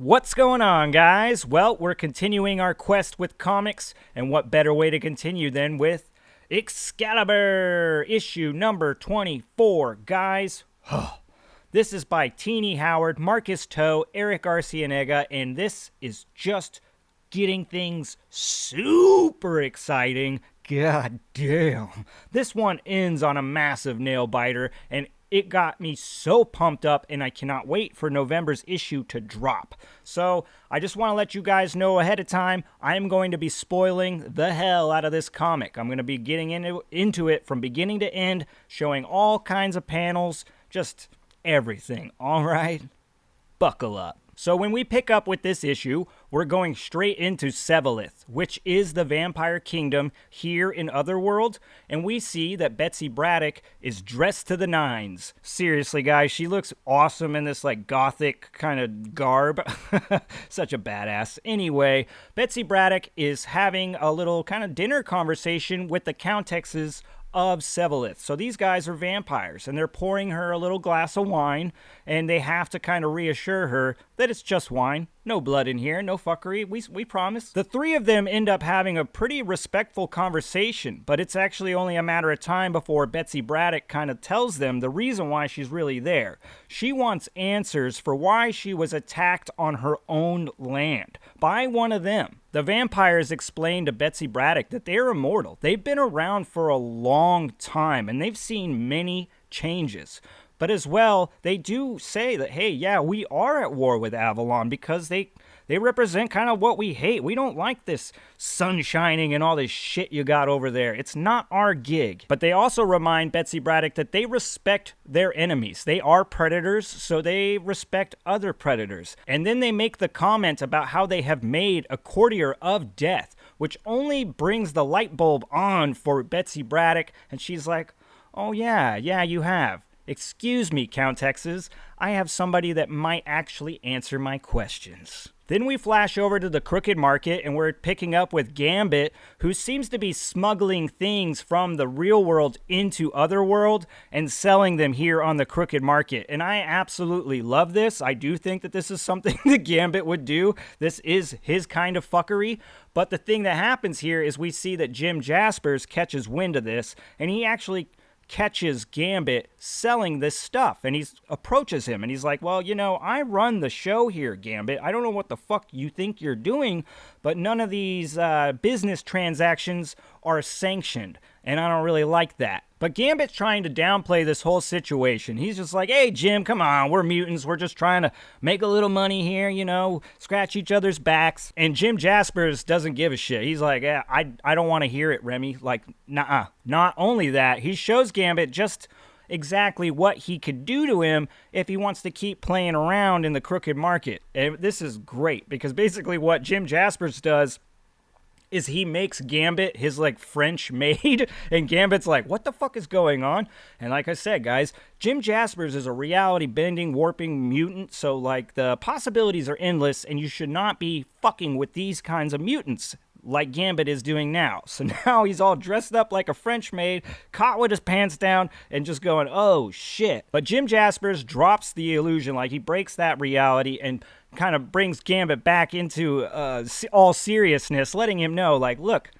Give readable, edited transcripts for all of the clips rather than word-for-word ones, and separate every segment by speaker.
Speaker 1: What's going on, guys? Well, we're continuing our quest with comics, and what better way to continue than with Excalibur, issue number 24, guys. This is by Teeny Howard, Marcus Toe, Eric Arcianega, and this is just getting things super exciting. God damn. This one ends on a massive nail biter, and it got me so pumped up, and I cannot wait for November's issue to drop. So I just want to let you guys know ahead of time, I am going to be spoiling the hell out of this comic. I'm going to be getting into it from beginning to end, showing all kinds of panels, just everything. All right? Buckle up. So when we pick up with this issue, we're going straight into Sevalith, which is the vampire kingdom here in Otherworld, and we see that Betsy Braddock is dressed to the nines. Seriously, guys, she looks awesome in this like gothic kind of garb. Such a badass. Anyway, Betsy Braddock is having a little kind of dinner conversation with the countesses of Sevalith. So these guys are vampires, and they're pouring her a little glass of wine, and they have to kind of reassure her that it's just wine. No blood in here, no fuckery, we promise. The three of them end up having a pretty respectful conversation, but it's actually only a matter of time before Betsy Braddock kind of tells them the reason why she's really there. She wants answers for why she was attacked on her own land by one of them. The vampires explain to Betsy Braddock that they're immortal. They've been around for a long time, and they've seen many changes. But as well, they do say that, hey, yeah, we are at war with Avalon because they represent kind of what we hate. We don't like this sun shining and all this shit you got over there. It's not our gig. But they also remind Betsy Braddock that they respect their enemies. They are predators, so they respect other predators. And then they make the comment about how they have made a courtier of death, which only brings the light bulb on for Betsy Braddock. And she's like, oh yeah, you have. Excuse me, countesses, I have somebody that might actually answer my questions. Then we flash over to the Crooked Market, and we're picking up with Gambit, who seems to be smuggling things from the real world into Otherworld and selling them here on the Crooked Market. And I absolutely love this. I do think that this is something that Gambit would do. This is his kind of fuckery. But the thing that happens here is we see that Jim Jaspers catches wind of this, and he actually catches Gambit selling this stuff, and he approaches him and he's like, well, you know, I run the show here, Gambit. I don't know what the fuck you think you're doing, but none of these business transactions are sanctioned, and I don't really like that. But Gambit's trying to downplay this whole situation. He's just like, hey, Jim, come on, we're mutants. We're just trying to make a little money here, you know, scratch each other's backs. And Jim Jaspers doesn't give a shit. He's like, yeah, I don't want to hear it, Remy. Like, nah. Not only that, he shows Gambit just exactly what he could do to him if he wants to keep playing around in the Crooked Market. And this is great, because basically what Jim Jaspers does is he makes Gambit his, like, French maid, and Gambit's like, what the fuck is going on? And like I said, guys, Jim Jaspers is a reality-bending, warping mutant, so, like, the possibilities are endless, and you should not be fucking with these kinds of mutants like Gambit is doing now. So now he's all dressed up like a French maid, caught with his pants down, and just going, oh, shit. But Jim Jaspers drops the illusion, like, he breaks that reality and kind of brings Gambit back into all seriousness, letting him know, like, look,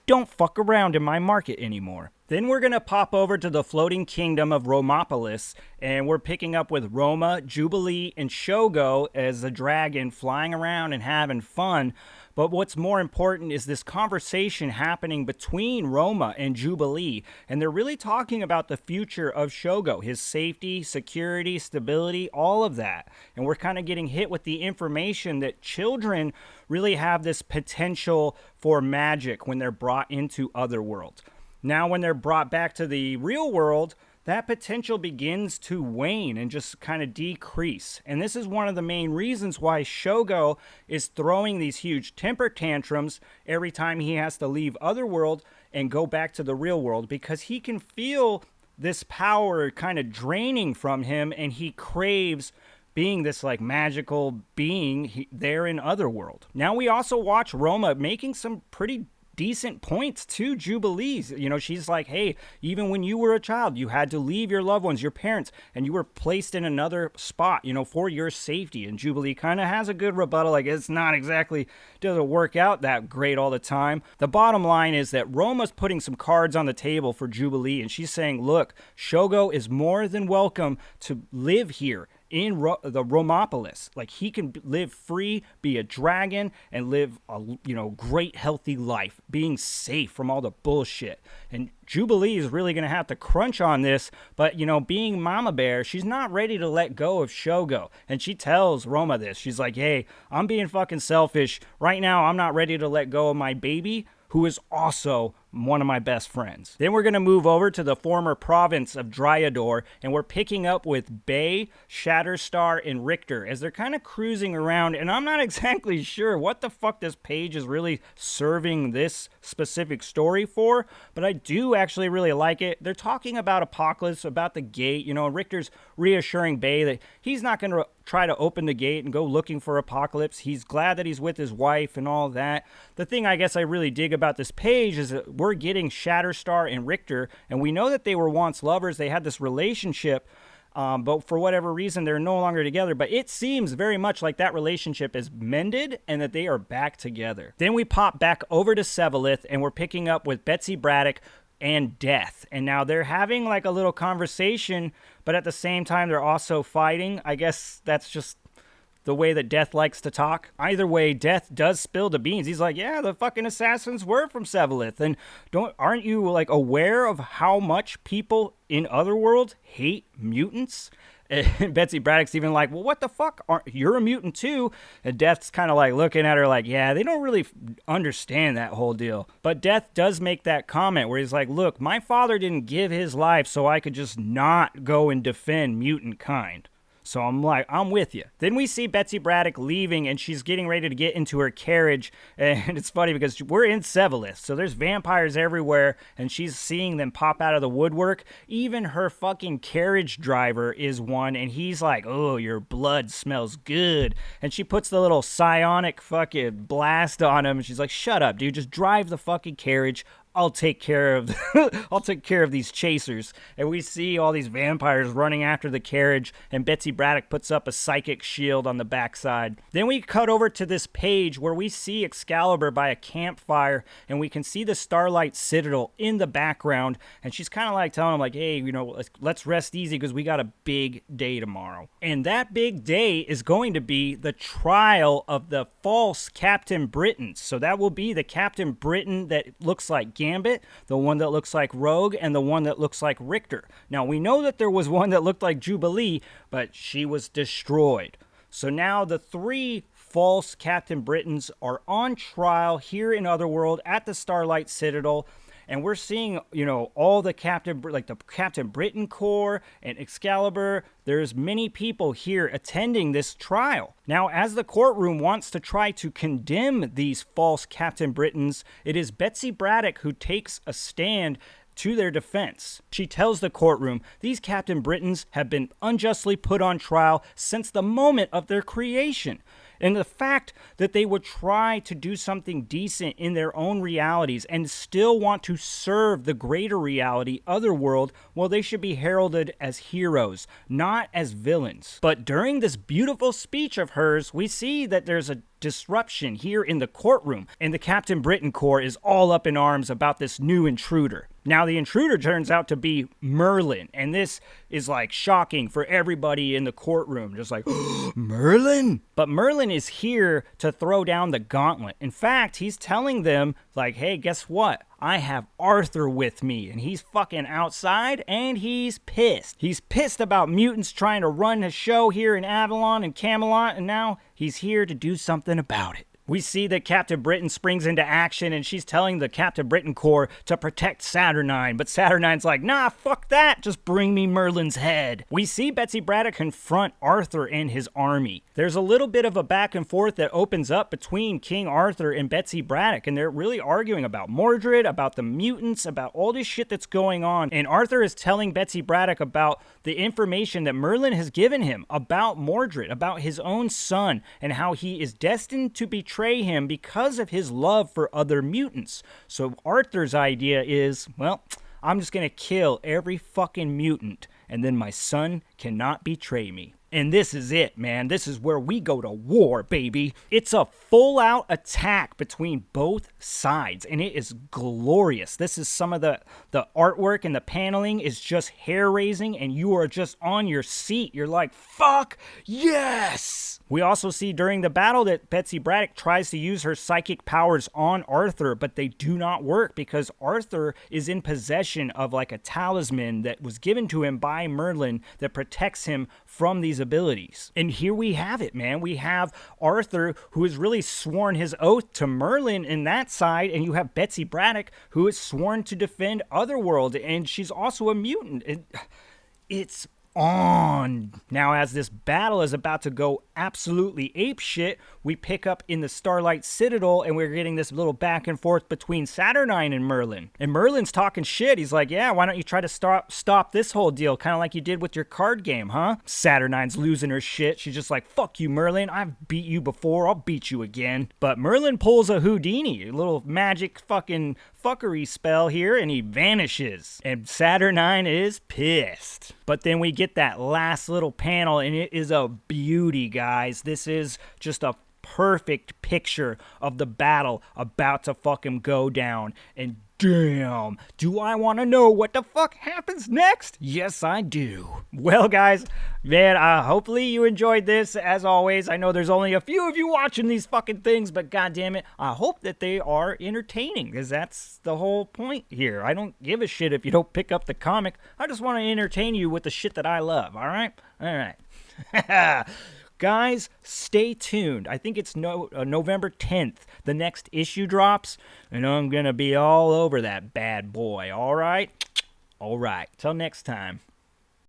Speaker 1: don't fuck around in my market anymore. Then we're going to pop over to the floating kingdom of Romopolis, and we're picking up with Roma, Jubilee, and Shogo as the dragon flying around and having fun. But what's more important is this conversation happening between Roma and Jubilee, and they're really talking about the future of Shogo, his safety, security, stability, all of that. And we're kind of getting hit with the information that children really have this potential for magic when they're brought into Otherworld. Now, when they're brought back to the real world, that potential begins to wane and just kind of decrease. And this is one of the main reasons why Shogo is throwing these huge temper tantrums every time he has to leave Otherworld and go back to the real world, because he can feel this power kind of draining from him, and he craves being this like magical being there in Otherworld. Now we also watch Roma making some pretty decent points to Jubilee. You know, she's like, hey, even when you were a child, you had to leave your loved ones, your parents, and you were placed in another spot, you know, for your safety. And Jubilee kind of has a good rebuttal. Like, it's not exactly, doesn't work out that great all the time. The bottom line is that Roma's putting some cards on the table for Jubilee, and she's saying, look, Shogo is more than welcome to live here in the Romopolis. Like, he can live free, be a dragon, and live a, you know, great healthy life, being safe from all the bullshit. And Jubilee is really going to have to crunch on this, but, you know, being Mama Bear, she's not ready to let go of Shogo. And she tells Roma this. She's like, hey, I'm being fucking selfish. Right now, I'm not ready to let go of my baby, who is also one of my best friends. Then we're going to move over to the former province of Dryador, and we're picking up with Bay, Shatterstar, and Richter as they're kind of cruising around, and I'm not exactly sure what the fuck this page is really serving this specific story for, but I do actually really like it. They're talking about Apocalypse, about the gate, you know, and Richter's reassuring Bay that he's not going to try to open the gate and go looking for Apocalypse. He's glad that he's with his wife and all that. The thing I guess I really dig about this page is that we're getting Shatterstar and Richter, and we know that they were once lovers. They had this relationship, but for whatever reason, they're no longer together. But it seems very much like that relationship is mended and that they are back together. Then we pop back over to Sevalith, and we're picking up with Betsy Braddock and Death. And now they're having like a little conversation, but at the same time, they're also fighting. I guess that's just the way that Death likes to talk. Either way, Death does spill the beans. He's like, yeah, the fucking assassins were from Sevalith. And aren't you like aware of how much people in Otherworld hate mutants? And Betsy Braddock's even like, well, what the fuck? You're a mutant too? And Death's kind of like looking at her like, yeah, they don't really understand that whole deal. But Death does make that comment where he's like, look, my father didn't give his life so I could just not go and defend mutant kind. So I'm like, I'm with you. Then we see Betsy Braddock leaving, and she's getting ready to get into her carriage. And it's funny because we're in Sevalith, so there's vampires everywhere, and she's seeing them pop out of the woodwork. Even her fucking carriage driver is one, and he's like, oh, your blood smells good. And she puts the little psionic fucking blast on him, and she's like, shut up, dude, just drive the fucking carriage. I'll take care of these chasers. And we see all these vampires running after the carriage, and Betsy Braddock puts up a psychic shield on the backside. Then we cut over to this page where we see Excalibur by a campfire, and we can see the Starlight Citadel in the background, and she's kind of like telling him like, hey, you know, let's rest easy because we got a big day tomorrow. And that big day is going to be the trial of the false Captain Britons. So that will be the Captain Britain that looks like Gambit, the one that looks like Rogue, and the one that looks like Richter. Now, we know that there was one that looked like Jubilee, but she was destroyed. So now the three false Captain Britons are on trial here in Otherworld at the Starlight Citadel. And we're seeing, you know, all the the Captain Britain Corps and Excalibur. There's many people here attending this trial. Now, as the courtroom wants to try to condemn these false Captain Britons, it is Betsy Braddock who takes a stand to their defense. She tells the courtroom, these Captain Britons have been unjustly put on trial since the moment of their creation. And the fact that they would try to do something decent in their own realities and still want to serve the greater reality, Otherworld, well, they should be heralded as heroes, not as villains. But during this beautiful speech of hers, we see that there's a disruption here in the courtroom, and the Captain Britain Corps is all up in arms about this new intruder. Now, the intruder turns out to be Merlin, and this is like shocking for everybody in the courtroom, just like, Merlin? But Merlin is here to throw down the gauntlet. In fact, he's telling them, like, hey, guess what? I have Arthur with me, and he's fucking outside, and he's pissed. He's pissed about mutants trying to run a show here in Avalon and Camelot, and now he's here to do something about it. We see that Captain Britain springs into action, and she's telling the Captain Britain Corps to protect Saturnine, but Saturnine's like, nah, fuck that, just bring me Merlin's head. We see Betsy Braddock confront Arthur and his army. There's a little bit of a back and forth that opens up between King Arthur and Betsy Braddock, and they're really arguing about Mordred, about the mutants, about all this shit that's going on, and Arthur is telling Betsy Braddock about the information that Merlin has given him about Mordred, about his own son, and how he is destined to be betray him because of his love for other mutants. So Arthur's idea is, well, I'm just gonna kill every fucking mutant, and then my son cannot betray me. And this is it, man. This is where we go to war, baby. It's a full-out attack between both sides, and it is glorious. This is some of the artwork and the paneling is just hair-raising, and you are just on your seat. You're like, fuck, yes! We also see during the battle that Betsy Braddock tries to use her psychic powers on Arthur, but they do not work because Arthur is in possession of like a talisman that was given to him by Merlin that protects him from these abilities. And here we have it, man. We have Arthur, who has really sworn his oath to Merlin in that side, and you have Betsy Braddock, who is sworn to defend Otherworld, and she's also a mutant. It's on. Now, as this battle is about to go absolutely apeshit, we pick up in the Starlight Citadel, and we're getting this little back and forth between Saturnine and Merlin. And Merlin's talking shit. He's like, yeah, why don't you try to stop this whole deal, kind of like you did with your card game, huh? Saturnine's losing her shit. She's just like, fuck you, Merlin. I've beat you before. I'll beat you again. But Merlin pulls a Houdini, a little magic fucking fuckery spell here, and he vanishes. And Saturnine is pissed. But then we get that last little panel, and it is a beauty, guys. This is just a perfect picture of the battle about to fucking go down. And damn, do I want to know what the fuck happens next? Yes, I do. Well, guys, man, hopefully you enjoyed this. As always, I know there's only a few of you watching these fucking things, but goddammit, I hope that they are entertaining, because that's the whole point here. I don't give a shit if you don't pick up the comic. I just want to entertain you with the shit that I love, all right? All right. Guys, stay tuned. I think it's November 10th. The next issue drops, and I'm going to be all over that bad boy, all right? All right. Till next time.